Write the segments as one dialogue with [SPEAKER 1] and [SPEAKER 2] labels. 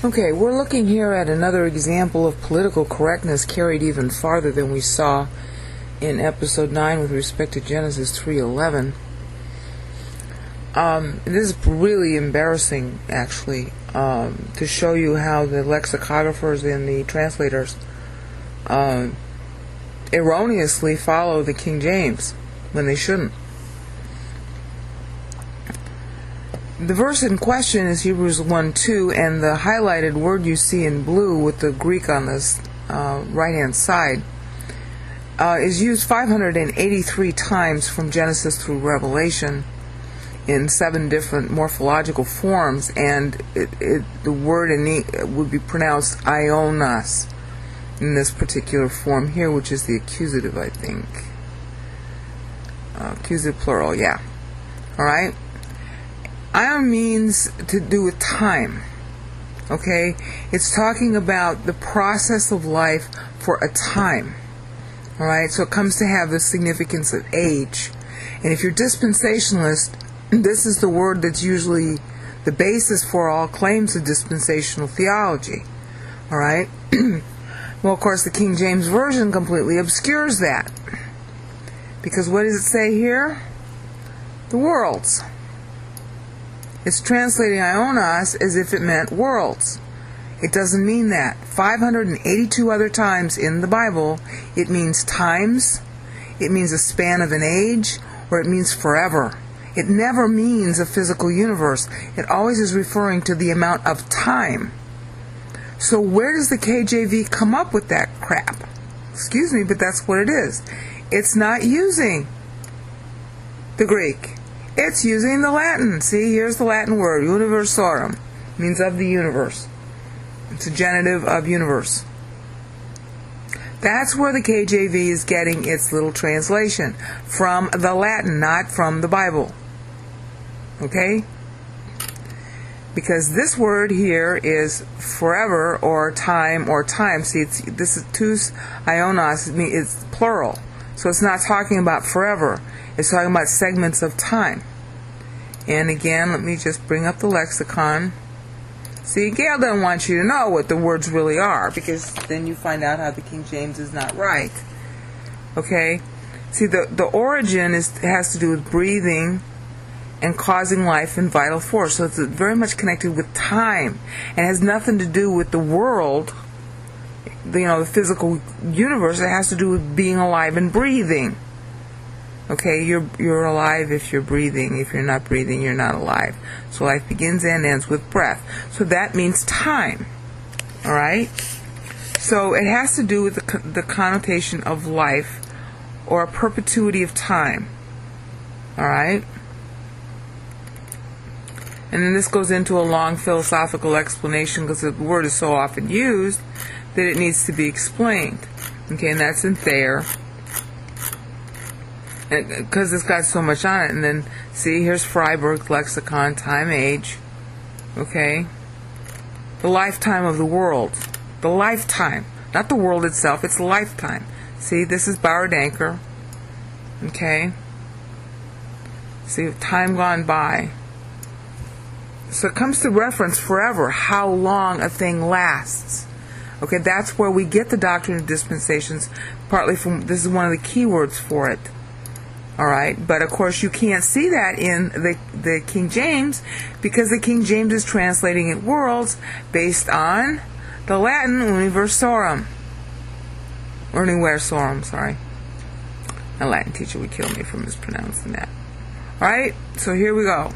[SPEAKER 1] Okay, we're looking here at another example of political correctness carried even farther than we saw in episode 9 with respect to Genesis 3:11. This is really embarrassing, actually, to show you how the lexicographers and the translators erroneously follow the King James when they shouldn't. The verse in question is Hebrews 1:2, and the highlighted word you see in blue with the Greek on this right-hand side is used 583 times from Genesis through Revelation in 7 different morphological forms, and the word would be pronounced ionas in this particular form here, which is the accusative, I think. Accusative plural, yeah. Alright? Ion means to do with time. Okay? It's talking about the process of life for a time. Alright? So it comes to have the significance of age. And if you're dispensationalist, this is the word that's usually the basis for all claims of dispensational theology. Alright? Well, of course, the King James Version completely obscures that. Because what does it say here? The worlds. It's translating ionos as if it meant worlds. It doesn't mean that. 582 other times in the Bible, it means times, it means a span of an age, or it means forever. It never means a physical universe. It always is referring to the amount of time. So where does the KJV come up with that crap? Excuse me, but that's what it is. It's not using the Greek. It's using the Latin. See, here's the Latin word, universorum. Means of the universe. It's a genitive of universe. That's where the KJV is getting its little translation. From the Latin, not from the Bible. Okay? Because this word here is forever or time or time. See, this is tous ionos, it's plural. So it's not talking about forever. It's talking about segments of time. And again, let me just bring up the lexicon. See, Gail doesn't want you to know what the words really are, because then you find out how the King James is not right. Okay? See, the origin has to do with breathing and causing life and vital force. So it's very much connected with time, and has nothing to do with the world, the physical universe. It has to do with being alive and breathing. Okay, you're alive if you're breathing. If you're not breathing, you're not alive. So life begins and ends with breath. So that means time. All right? So it has to do with the connotation of life or a perpetuity of time. All right? And then this goes into a long philosophical explanation, because the word is so often used that it needs to be explained. Okay, and that's in Thayer, because it's got so much on it. And then, see, here's Freiberg's lexicon, time, age. Okay? The lifetime of the world. The lifetime. Not the world itself, it's lifetime. See, this is Bauer Danker. Okay? See, time gone by. So it comes to reference forever, how long a thing lasts. Okay, that's where we get the doctrine of dispensations, partly from, this is one of the key words for it. Alright, but of course you can't see that in the King James, because the King James is translating it worlds based on the Latin universorum. Or universorum, sorry. A Latin teacher would kill me for mispronouncing that. Alright, so here we go.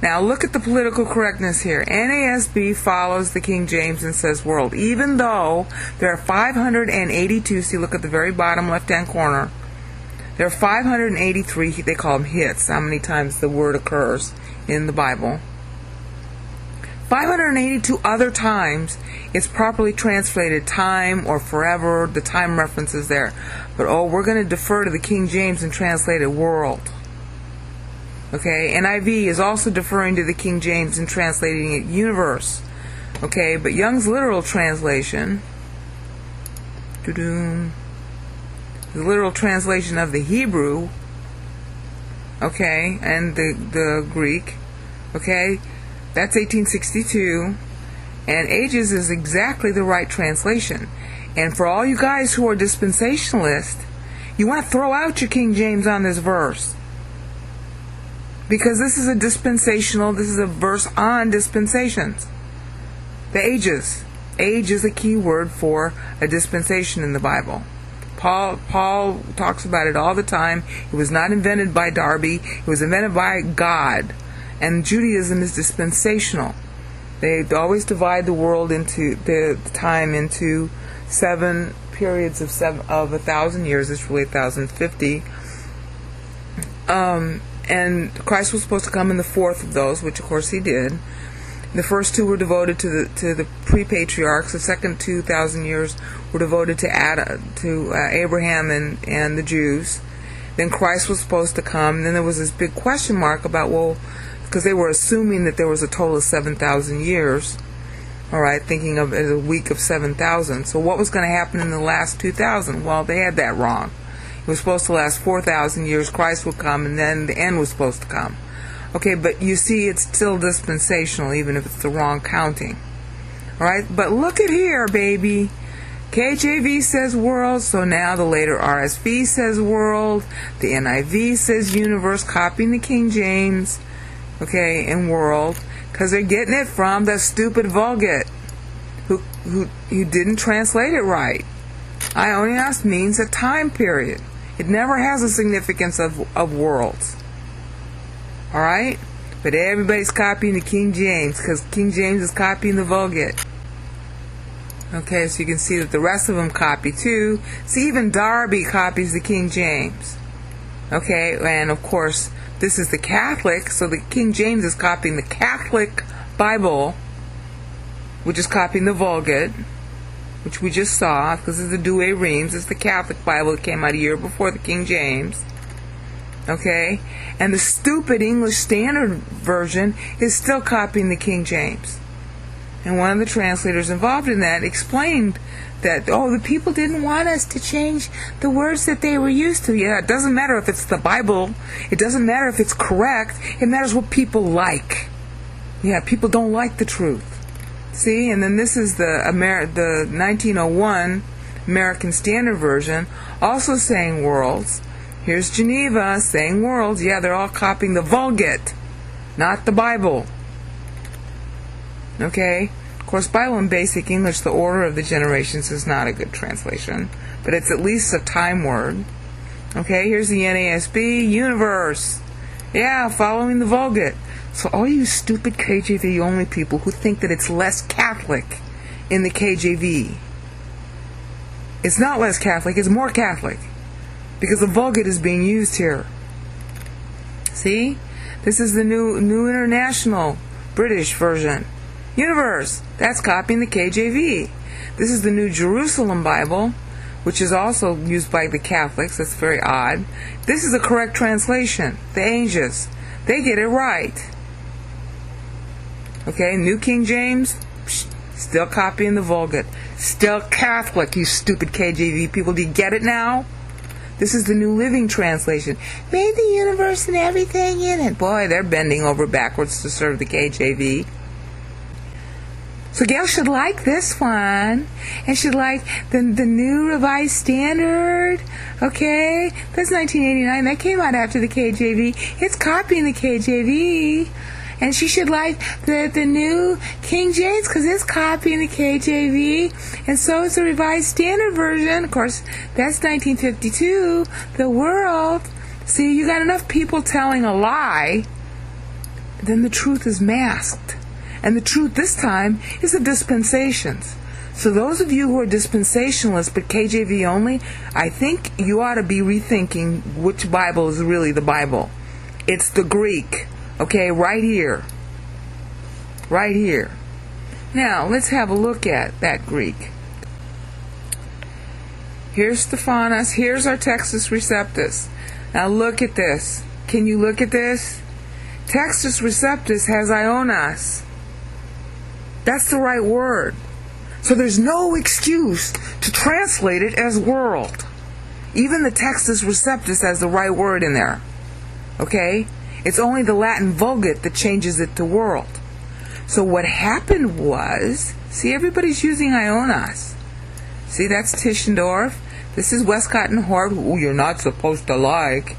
[SPEAKER 1] Now look at the political correctness here. NASB follows the King James and says world, even though there are 582, see, look at the very bottom left-hand corner. There are 583, they call them hits, how many times the word occurs in the Bible. 582 other times it's properly translated time or forever, the time reference is there. But we're going to defer to the King James and translate it world. Okay, NIV is also deferring to the King James and translating it universe. Okay, but Young's literal translation, the literal translation of the Hebrew, okay, and the Greek, okay, That's 1862. And ages is exactly the right translation. And for all you guys who are dispensationalists, you want to throw out your King James on this verse. Because this is a dispensational, this is a verse on dispensations. The ages. Age is a key word for a dispensation in the Bible. Paul talks about it all the time. It was not invented by Darby. It was invented by God. And Judaism is dispensational. They always divide the world into the time into 7 periods of 1,000 years. It's really 1,050. And Christ was supposed to come in the 4th of those, which of course he did. The first 2 were devoted to the pre-patriarchs. The second 2,000 years were devoted to Abraham and the Jews. Then Christ was supposed to come. And then there was this big question mark about, well, because they were assuming that there was a total of 7,000 years. All right, thinking of it as a week of 7,000. So what was going to happen in the last 2,000? Well, they had that wrong. It was supposed to last 4,000 years. Christ would come, and then the end was supposed to come. Okay, but you see, it's still dispensational, even if it's the wrong counting. All right, but look at here, baby. KJV says world, so now the later RSV says world. The NIV says universe, copying the King James, okay, and world, because they're getting it from the stupid Vulgate, who didn't translate it right. Ionios means a time period. It never has a significance of worlds. All right? But everybody's copying the King James because King James is copying the Vulgate. Okay, so you can see that the rest of them copy too. See, even Darby copies the King James. Okay, and of course, this is the Catholic, so the King James is copying the Catholic Bible, which is copying the Vulgate, which we just saw, because it's the Douay Rheims. It's the Catholic Bible that came out a year before the King James. Okay? And the stupid English Standard Version is still copying the King James. And one of the translators involved in that explained that, the people didn't want us to change the words that they were used to. Yeah, it doesn't matter if it's the Bible. It doesn't matter if it's correct. It matters what people like. Yeah, people don't like the truth. See, and then this is the 1901 American Standard Version, also saying worlds. Here's Geneva saying worlds. Yeah, they're all copying the Vulgate, not the Bible. Okay? Of course, Bible in Basic English, the Order of the Generations is not a good translation, but it's at least a time word. Okay, here's the NASB, universe. Yeah, following the Vulgate. So all you stupid KJV-only people who think that it's less Catholic in the KJV, it's not less Catholic, it's more Catholic, because the Vulgate is being used here. See? This is the new International British version. Universe, that's copying the KJV. This is the New Jerusalem Bible, which is also used by the Catholics. That's very odd. This is a correct translation. The Ancients, they get it right. Okay, New King James, still copying the Vulgate. Still Catholic, you stupid KJV people. Do you get it now? This is the New Living Translation. Made the universe and everything in it. Boy, they're bending over backwards to serve the KJV. So Gail should like this one, and should like the New Revised Standard. Okay, that's 1989. That came out after the KJV. It's copying the KJV. And she should like the New King James because it's copying the KJV. And so is the Revised Standard Version. Of course, that's 1952. The World. See, you got enough people telling a lie, then the truth is masked. And the truth this time is the dispensations. So those of you who are dispensationalists but KJV only, I think you ought to be rethinking which Bible is really the Bible. It's the Greek. Okay, right here. Right here. Now, let's have a look at that Greek. Here's Stephanos. Here's our Textus Receptus. Now look at this. Can you look at this? Textus Receptus has ionos. That's the right word. So there's no excuse to translate it as world. Even the Textus Receptus has the right word in there. Okay? It's only the Latin Vulgate that changes it to world. So what happened was, see, everybody's using Ionas. See, that's Tischendorf. This is Westcott and Hort, who you're not supposed to like.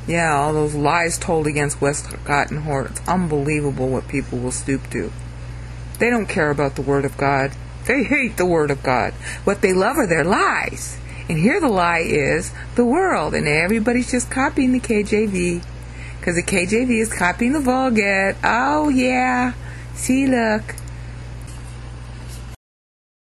[SPEAKER 1] Yeah, all those lies told against Westcott and Hort. It's unbelievable what people will stoop to. They don't care about the Word of God. They hate the Word of God. What they love are their lies. And here the lie is the world. And everybody's just copying the KJV. Because the KJV is copying the Vulgate. Oh, yeah. See, look.